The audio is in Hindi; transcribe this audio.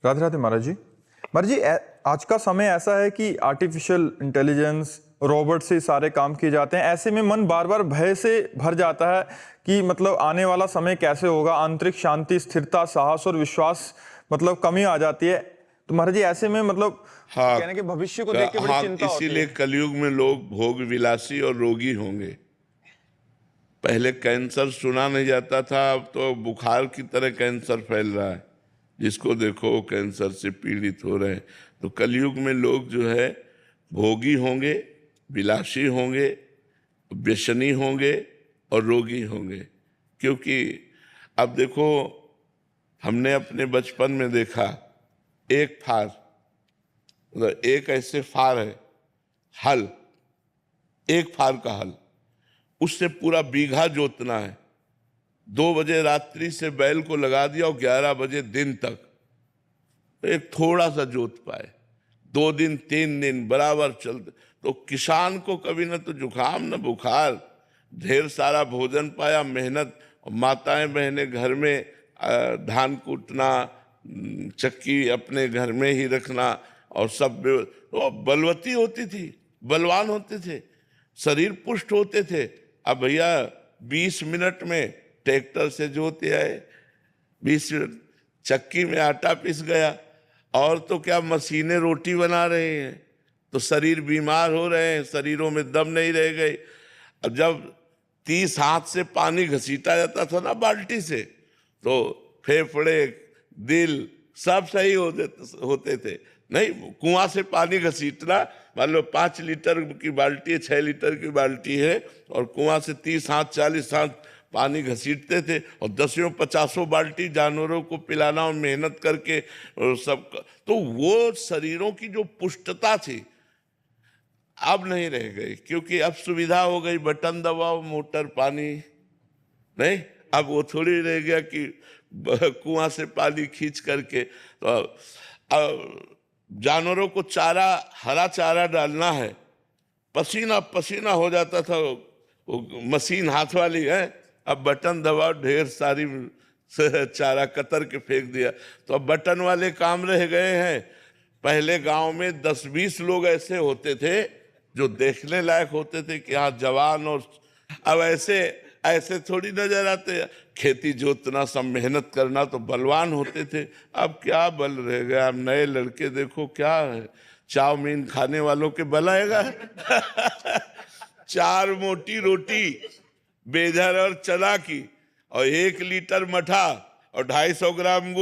राधे राधे महाराज जी। महाराज जी, आज का समय ऐसा है कि आर्टिफिशियल इंटेलिजेंस, रोबोट से सारे काम किए जाते हैं। ऐसे में मन बार बार भय से भर जाता है कि मतलब आने वाला समय कैसे होगा। आंतरिक शांति, स्थिरता, साहस और विश्वास मतलब कमी आ जाती है। तो महाराज जी, ऐसे में मतलब हाँ, कहने के भविष्य को देख के बड़ी हाँ, चिंता होती इसीलिए है। कलयुग में लोग भोग विलासी और रोगी होंगे। पहले कैंसर सुना नहीं जाता था, अब तो बुखार की तरह कैंसर फैल रहा है। जिसको देखो वो कैंसर से पीड़ित हो रहे हैं। तो कलयुग में लोग जो है भोगी होंगे, विलासी होंगे, व्यसनी होंगे और रोगी होंगे। क्योंकि अब देखो, हमने अपने बचपन में देखा, एक फार, मतलब एक ऐसे फार है, हल, एक फार का हल, उससे पूरा बीघा जोतना है। 2 बजे रात्रि से बैल को लगा दिया और 11 बजे दिन तक एक थोड़ा सा जोत पाए। 2 दिन 3 दिन बराबर चलते, तो किसान को कभी न तो जुकाम न बुखार, ढेर सारा भोजन पाया, मेहनत। माताएं बहनें घर में धान कूटना, चक्की अपने घर में ही रखना, और सब तो बलवती होती थी, बलवान होते थे, शरीर पुष्ट होते थे। अब भैया 20 मिनट में ट्रैक्टर से जोते आए, 20 मिनट चक्की में आटा पिस गया, और तो क्या मशीनें रोटी बना रहे हैं। तो शरीर बीमार हो रहे हैं, शरीरों में दम नहीं रह गए। अब जब 30 हाथ से पानी घसीटा जाता था ना बाल्टी से, तो फेफड़े, दिल सब सही होते थे। नहीं, कुआं से पानी घसीटना, मान लो 5 लीटर की बाल्टी है, 6 लीटर की बाल्टी है, और कुआं से 30 हाथ 40 हाथ पानी घसीटते थे, और 10-50 बाल्टी जानवरों को पिलाना और मेहनत करके और सब। तो वो शरीरों की जो पुष्टता थी अब नहीं रह गई, क्योंकि अब सुविधा हो गई, बटन दबाओ मोटर पानी। नहीं, अब वो थोड़ी रह गया कि कुआं से पानी खींच करके। तो अब जानवरों को चारा, हरा चारा डालना है, पसीना पसीना हो जाता था। वो मशीन हाथ वाली है, अब बटन दबाओ, ढेर सारी चारा कतर के फेंक दिया। तो अब बटन वाले काम रह गए हैं। पहले गांव में 10-20 लोग ऐसे होते थे जो देखने लायक होते थे कि हाँ जवान, और अब ऐसे ऐसे थोड़ी नजर आते। खेती जोतना, सब मेहनत करना, तो बलवान होते थे। अब क्या बल रह गया। अब नए लड़के देखो क्या है, चाउमीन खाने वालों के बल आएगा। 4 मोटी रोटी बेजर और चना की, और 1 लीटर मठा, और 250 ग्राम गुड़।